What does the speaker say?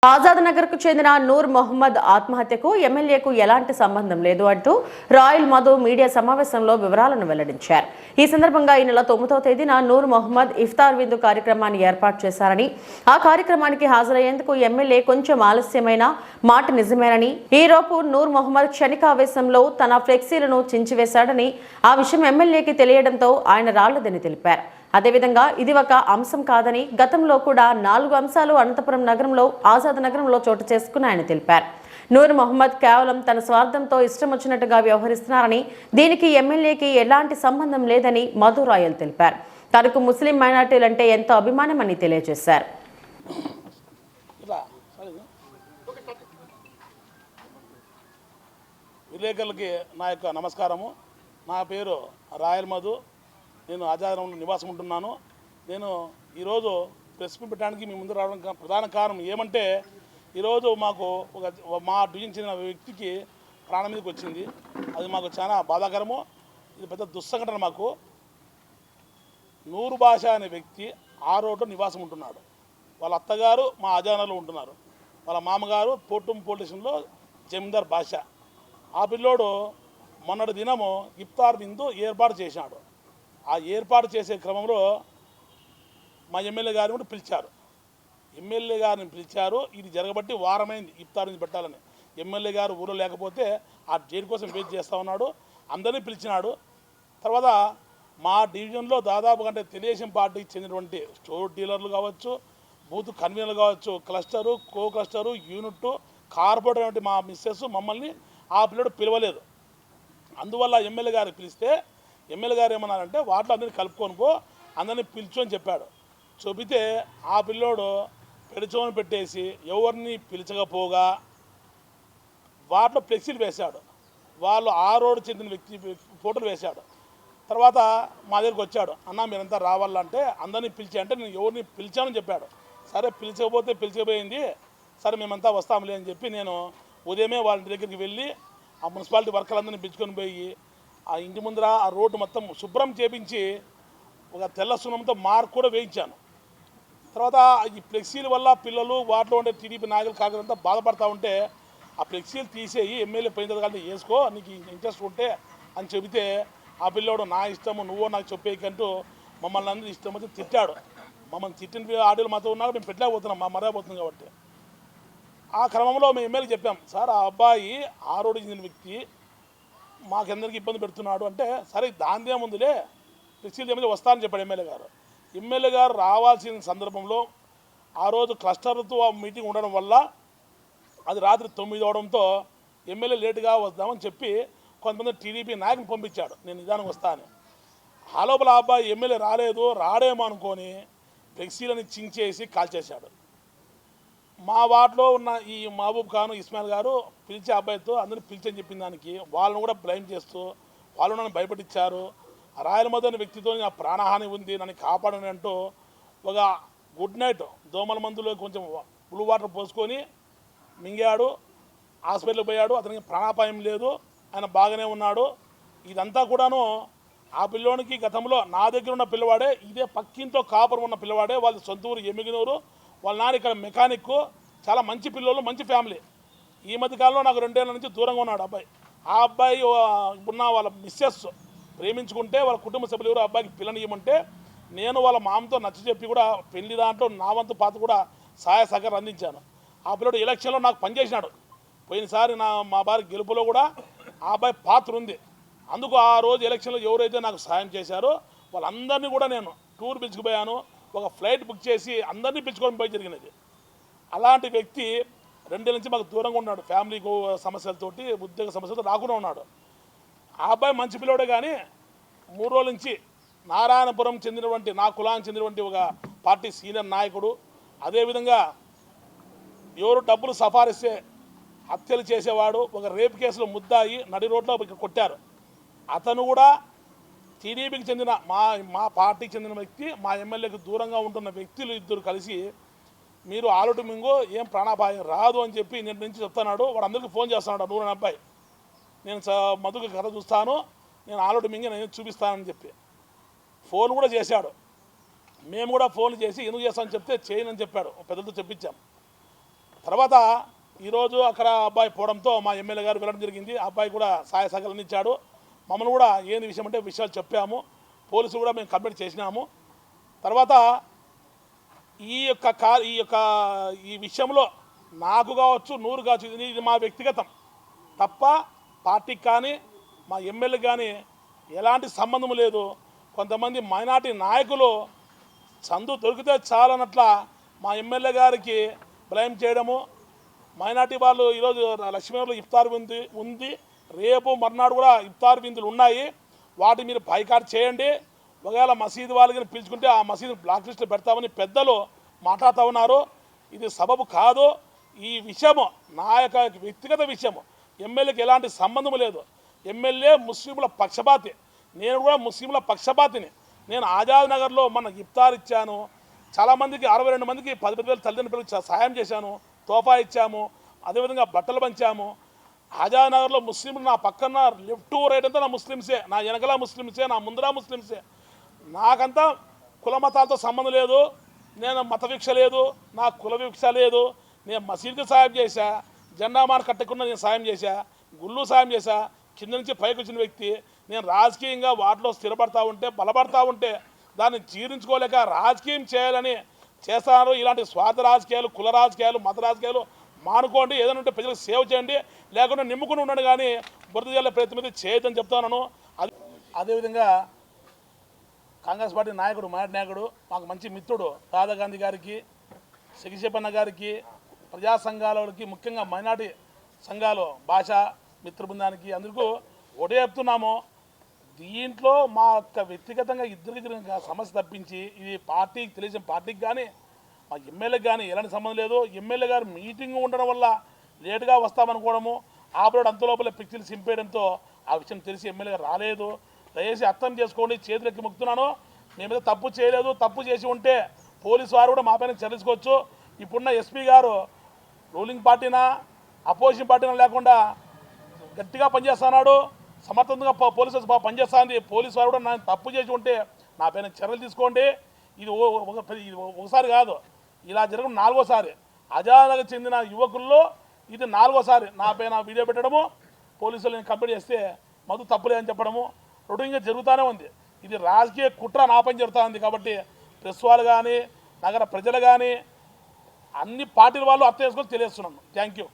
ఆజాద్ నగర్ కు చెందిన నూర్ మొహమ్మద్ ఆత్మహత్యకు ఎమ్మెల్యేకు ఎలాంటి సంబంధం లేదు అంటూ రాయల్ మధు మీడియా సమావేశంలో వివరాలను వెల్లడించారు. ఈ సందర్భంగా ఈ నెల 9వ తేదీన నూర్ మొహమ్మద్ ఇఫ్తార్ విందు కార్యక్రమాన్ని ఏర్పాటు చేశారని, ఆ కార్యక్రమానికి హాజరయ్యేందుకు ఎమ్మెల్యే కొంచెం ఆలస్యమైన మాట నిజమేనని, ఈరోజు నూర్ మొహమ్మద్ క్షణికావేశంలో తన ఫ్లెక్సీలను చించివేశాడని, ఆ విషయం ఎమ్మెల్యేకి తెలియడంతో ఆయన రాళ్లదని తెలిపారు. అదేవిధంగా ఇది ఒక అంశం కాదని, గతంలో కూడా 4 అంశాలు అనంతపురం నగరంలో ఆజాద్ నగరంలో చోటు చేసుకున్నాయని తెలిపారు. నూర్ మొహమ్మద్ కేవలం తన స్వార్థంతో ఇష్టం వచ్చినట్టుగా వ్యవహరిస్తున్నారని, దీనికి ఎమ్మెల్యేకి ఎలాంటి సంబంధం లేదని మధు రాయల్ తెలిపారు. తనకు ముస్లిం మైనార్టీలంటే ఎంతో అభిమానమని తెలియజేశారు. విలేకరులకి నా యొక్క నమస్కారము. నా పేరు రాయల్ మధు. నేను ఆజాద్నగర్లో నివాసం ఉంటున్నాను. నేను ఈరోజు ప్రెస్ మీట్ పెట్టడానికి మీ ముందు రావడానికి ప్రధాన కారణం ఏమంటే, ఈరోజు మాకు మా డివిజన్ చెందిన వ్యక్తికి ప్రాణం మీదకి వచ్చింది. అది మాకు చాలా బాధాకరము. ఇది పెద్ద దుస్సంఘటన. మాకు నూరు భాష అనే వ్యక్తి ఆ రోడ్లో నివాసం ఉంటున్నాడు. వాళ్ళ అత్తగారు మా ఆజాద్నగర్లో ఉంటున్నారు. వాళ్ళ మామగారు పోటం పోలీస్ స్టేషన్లో జమీందార్ భాష. ఆ పిల్లోడు మొన్నటి దినము ఇఫ్తార్ విందు ఏర్పాటు చేశాడు. ఆ ఏర్పాటు చేసే క్రమంలో మా ఎమ్మెల్యే గారిని కూడా పిలిచారు. ఎమ్మెల్యే గారిని పిలిచారు. ఇది జరగబట్టి వారమైంది ఇఫ్తార్ నుంచి పెట్టాలని. ఎమ్మెల్యే గారు ఊళ్ళో లేకపోతే ఆ డేట్ కోసం వెయిట్ చేస్తూ ఉన్నాడు. అందరినీ పిలిచినాడు. తర్వాత మా డివిజన్లో దాదాపు కంటే తెలుగుదేశం పార్టీకి చెందినటువంటి స్టోర్ డీలర్లు కావచ్చు, బూత్ కన్వీనర్లు కావచ్చు, క్లస్టరు, కో క్లస్టరు, యూనిట్, కార్పొరేటర్ వంటి మా మిస్సెస్ మమ్మల్ని ఆ పిల్లడు పిలవలేదు. అందువల్ల ఎమ్మెల్యే గారు పిలిస్తే ఎమ్మెల్యే గారు ఏమన్నారంటే, వాటిలో అందరినీ కలుపుకొని పో, అందరినీ పిలుచు అని చెప్పాడు. చెబితే ఆ పిల్లోడు పెడిచోని పెట్టేసి ఎవరిని పిలిచకపోగా వాటిలో ఫ్లెక్సీలు వేశాడు. వాళ్ళు ఆ రోడ్డు చెందిన వ్యక్తి ఫోటోలు వేశాడు. తర్వాత మా దగ్గరికి వచ్చాడు. అన్న మీరంతా రావాలంటే అందరినీ పిలిచి అంటే నేను ఎవరిని పిలిచానని చెప్పాడు. సరే పిలిచకపోతే పిలిచిపోయింది, సరే మేమంతా వస్తాంలే అని చెప్పి నేను ఉదయమే వాళ్ళ దగ్గరికి వెళ్ళి ఆ మున్సిపాలిటీ వర్కర్లందరినీ పిలుచుకొని పోయి ఆ ఇంటి ముందర ఆ రోడ్డు మొత్తం శుభ్రం చేపించి ఒక తెల్ల సున్నంతో మార్క్ కూడా వేయించాను. తర్వాత ఈ ఫ్లెక్సీల వల్ల పిల్లలు వాటిలో ఉండే టీడీపీ నాయకులు కాకుండా బాధపడతా ఉంటే ఆ ఫ్లెక్సీలు తీసేయి, ఎమ్మెల్యే పోయిన తర్వాత వేసుకో, నీకు ఇంట్రెస్ట్ ఉంటే అని చెబితే ఆ పిల్లోడు నా ఇష్టము నువ్వో నాకు చెప్పేకంటూ మమ్మల్ని అందరూ ఇష్టం వచ్చి తిట్టాడు. మమ్మల్ని తిట్టిన ఆడియోలు మాతో ఉన్నాక మేము పెట్టలేకపోతున్నాం, మా మర్యాద పోతుంది కాబట్టి. ఆ క్రమంలో మేము ఎమ్మెల్యే చెప్పాం, సార్ ఆ అబ్బాయి ఆ రోడ్డు చెందిన వ్యక్తి మాకెందరికి ఇబ్బంది పెడుతున్నాడు అంటే, సరే దాందే ముందులే ఫ్లెక్సీలు ఏమైతే వస్తానని చెప్పాడు ఎమ్మెల్యే గారు. ఎమ్మెల్యే గారు రావాల్సిన సందర్భంలో ఆ రోజు క్లస్టర్తో ఆ మీటింగ్ ఉండడం వల్ల అది రాత్రి 9 అవడంతో ఎమ్మెల్యే లేటుగా వద్దామని చెప్పి కొంతమంది టీడీపీ నాయకుని పంపించాడు, నేను నిదానం వస్తాను. ఆ లోపల ఆ అబ్బాయి ఎమ్మెల్యే రాడేమో అనుకొని ఫ్లెక్సీలని చించేసి కాల్చేశాడు. మా వార్డులో ఉన్న ఈ మహబూబ్ ఖాన్, ఇస్మాయిల్ గారు పిలిచే అబ్బాయితో అందరినీ పిలిచని చెప్పిన దానికి వాళ్ళని కూడా బ్లైమ్ చేస్తూ వాళ్ళు నన్ను భయపడిచ్చారు. రాయల్ మధు అనే వ్యక్తితో నా ప్రాణహాని ఉంది, నన్ను కాపాడని అంటూ ఒక గుడ్ నైట్ దోమల మందులో కొంచెం బ్లూ వాటర్ పోసుకొని మింగాడు. హాస్పిటల్కి పోయాడు. అతనికి ప్రాణాపాయం లేదు, ఆయన బాగానే ఉన్నాడు. ఇదంతా కూడాను ఆ పిల్లోనికి గతంలో నా దగ్గర ఉన్న పిల్లవాడే, ఇదే పక్కింతో కాపురం ఉన్న పిల్లవాడే. వాళ్ళ సొంత ఊరు ఎమ్మిగినూరు. వాళ్ళ నాన్న ఇక్కడ మెకానిక్. చాలా మంచి పిల్లలు, మంచి ఫ్యామిలీ. ఈ మధ్య కాలంలో నాకు 2 ఏళ్ళ నుంచి దూరంగా ఉన్నాడు అబ్బాయి. ఆ అబ్బాయి ఉన్న వాళ్ళ మిస్సెస్ ప్రేమించుకుంటే వాళ్ళ కుటుంబ సభ్యులు ఎవరు అబ్బాయికి పిల్లని ఇవ్వమంటే నేను వాళ్ళ మామతో నచ్చ చెప్పి కూడా పెళ్లి దాంట్లో నా వంతు పాత కూడా సహాయ సహకారం అందించాను. ఆ పిల్లడు ఎలక్షన్లో నాకు పనిచేసినాడు. పోయినసారి మా భార్య గెలుపులో కూడా ఆ అబ్బాయి పాత్ర ఉంది. అందుకు ఆ రోజు ఎలక్షన్లో ఎవరైతే నాకు సహాయం చేశారో వాళ్ళందరినీ కూడా నేను టూర్ పిలుచుకుపోయాను. ఒక ఫ్లైట్ బుక్ చేసి అందరినీ పిలుచుకొని పోయి జరిగినది. అలాంటి వ్యక్తి 2 ఏళ్ళ నుంచి మాకు దూరంగా ఉన్నాడు. ఫ్యామిలీ సమస్యలతోటి, ఉద్యోగ సమస్యలతో రాకుండా ఉన్నాడు. ఆ అబ్బాయి మంచి పిల్లవాడే, కానీ 3 రోజుల నుంచి నారాయణపురం చెందినటువంటి నా కులానికి చెందినటువంటి ఒక పార్టీ సీనియర్ నాయకుడు, అదేవిధంగా ఎవరు డబ్బులు సఫారిస్తే హత్యలు చేసేవాడు, ఒక రేపు కేసులో ముద్దాయి నడి రోడ్లో ఇక్కడ కొట్టారు. అతను కూడా టీడీపీకి చెందిన మా పార్టీకి చెందిన వ్యక్తి, మా ఎమ్మెల్యేకి దూరంగా ఉంటున్న వ్యక్తులు ఇద్దరు కలిసి మీరు ఆలోటు మింగో ఏం ప్రాణాపాయం రాదు అని చెప్పి నేను నుంచి చెప్తున్నాడు. వాడు అందరికీ ఫోన్ చేస్తున్నాడు. 100 అబ్బాయి నేను మధుకి కథ చూస్తాను, నేను ఆలోటు మింగి నేను చూపిస్తానని చెప్పి ఫోన్ కూడా చేశాడు. మేము కూడా ఫోన్ చేసి ఎందుకు చేస్తామని చెప్తే చేయనని చెప్పాడు. పెద్దలతో చెప్పించాం. తర్వాత ఈరోజు అక్కడ అబ్బాయి పోవడంతో మా ఎమ్మెల్యే గారు వెళ్ళడం జరిగింది. ఆ అబ్బాయి కూడా సహాయ సహకారాలు ఇచ్చాడు. మమ్మల్ని కూడా ఏంది విషయం అంటే విషయాలు చెప్పాము. పోలీసులు కూడా మేము కంప్లైంట్ చేసినాము. తర్వాత ఈ విషయంలో నాకు కావచ్చు, నూరు కావచ్చు, ఇది మా వ్యక్తిగతం తప్ప పార్టీకి కానీ మా ఎమ్మెల్యే కానీ ఎలాంటి సంబంధం లేదు. కొంతమంది మైనార్టీ నాయకులు చందు దొరికితే చాలన్నట్ల మా ఎమ్మెల్యే గారికి బ్లేమ్ చేయడము. మైనార్టీ వాళ్ళు ఈరోజు లక్ష్మీనగర్లో ఇఫ్తార్ ఉంది. రేపు మర్నాడు కూడా ఇఫ్తార్ విందులు ఉన్నాయి. వాటి మీరు బైకాట్ చేయండి. ఒకవేళ మసీదు వాళ్ళకి పిలుచుకుంటే ఆ మసీదు బ్లాక్ లిస్ట్లో పెడతామని పెద్దలు మాట్లాడుతూ ఉన్నారు. ఇది సబబు కాదు. ఈ విషయము నా యొక్క వ్యక్తిగత విషయము. ఎమ్మెల్యేకి ఎలాంటి సంబంధం లేదు. ఎమ్మెల్యే ముస్లింల పక్షపాతి. నేను కూడా ముస్లింల పక్షపాతిని. నేను ఆజాద్ నగర్లో మన ఇఫ్తార్ ఇచ్చాను. చాలామందికి 62 మందికి 10,000 తల్లిదండ్రులకు సాయం చేశాను. తోఫా ఇచ్చాము. అదేవిధంగా బట్టలు పంచాము. ఆజాద్ నగర్లో ముస్లింలు నా పక్కన లెఫ్ట్ రైట్ అంతా నా ముస్లిమ్సే, నా వెనకల ముస్లిమ్సే, నా ముందర ముస్లిమ్సే. నాకంతా కుల మతాలతో సంబంధం లేదు. నేను మత వివక్ష లేదు, నా కుల వివక్ష లేదు. నేను మసీద్కి సాయం చేశా, జెండామాన కట్టకుండా నేను సాయం చేశా, గుళ్ళు సాయం చేశా. కింద నుంచి పైకి వచ్చిన వ్యక్తి. నేను రాజకీయంగా వాటిలో స్థిరపడతా ఉంటే, బలపడతా ఉంటే దాన్ని జీర్ణించుకోలేక రాజకీయం చేయాలని చేస్తారు. ఇలాంటి స్వార్థ రాజకీయాలు, కుల రాజకీయాలు, మత రాజకీయాలు మానుకోండి. ఏదైనా ఉంటే ప్రజలకు సేవ చేయండి, లేకుండా నిమ్ముకుని ఉండండి, కానీ బురద జల్లే ప్రయత్నం మీద చేయొద్దని చెప్తాను. అదేవిధంగా కాంగ్రెస్ పార్టీ నాయకుడు, మైనార్టీ నాయకుడు, మాకు మంచి మిత్రుడు రాధా గాంధీ గారికి, శశిపన్న గారికి, ప్రజా సంఘాలకి, ముఖ్యంగా మైనార్టీ సంఘాలు, భాషా మిత్ర బృందానికి అందరికీ ఒకటే చెప్తున్నాము. దీంట్లో మా యొక్క వ్యక్తిగతంగా ఇద్దరికి సమస్య తప్పించి ఇది పార్టీకి తెలిసిన పార్టీకి కానీ మా ఎమ్మెల్యేకి కానీ ఎలాంటి సంబంధం లేదు. ఎమ్మెల్యే గారు మీటింగ్ ఉండడం వల్ల లేటుగా వస్తామనుకోవడము, ఆపరేట్ అంత లోపల పిక్చర్లు సింపేయడంతో ఆ విషయం తెలిసి ఎమ్మెల్యే గారు రాలేదు. దయచేసి అర్థం చేసుకోండి. చేతులెక్కి మొక్కుతున్నాను. మేమేదో తప్పు చేయలేదు. తప్పు చేసి ఉంటే పోలీసు వారు కూడా మా పైన చర్చించుకోవచ్చు. ఇప్పుడున్న ఎస్పీ గారు రూలింగ్ పార్టీనా అపోజిషన్ పార్టీనా లేకుండా గట్టిగా పనిచేస్తున్నాడు. సమర్థంగా పోలీసు పనిచేస్తుంది. పోలీసు వారు కూడా నేను తప్పు చేసి ఉంటే నా పైన చర్యలు తీసుకోండి. ఇది ఒకసారి కాదు, ఇలా జరగడం 4వసారి. ఆజాద్నగర్ చెందిన యువకుల్లో ఇది 4వసారి నా పైన వీడియో పెట్టడము, పోలీసులు నేను కంప్లైంట్ చేస్తే మధు తప్పులేదని చెప్పడము రొటీన్గా జరుగుతూనే ఉంది. ఇది రాజకీయ కుట్ర నా పైన జరుగుతూ ఉంది. కాబట్టి ప్రెస్ వాళ్ళు కానీ, నగర ప్రజలు కానీ, అన్ని పార్టీల వాళ్ళు అర్థం చేసుకొని తెలియజేస్తున్నాను. Thank you.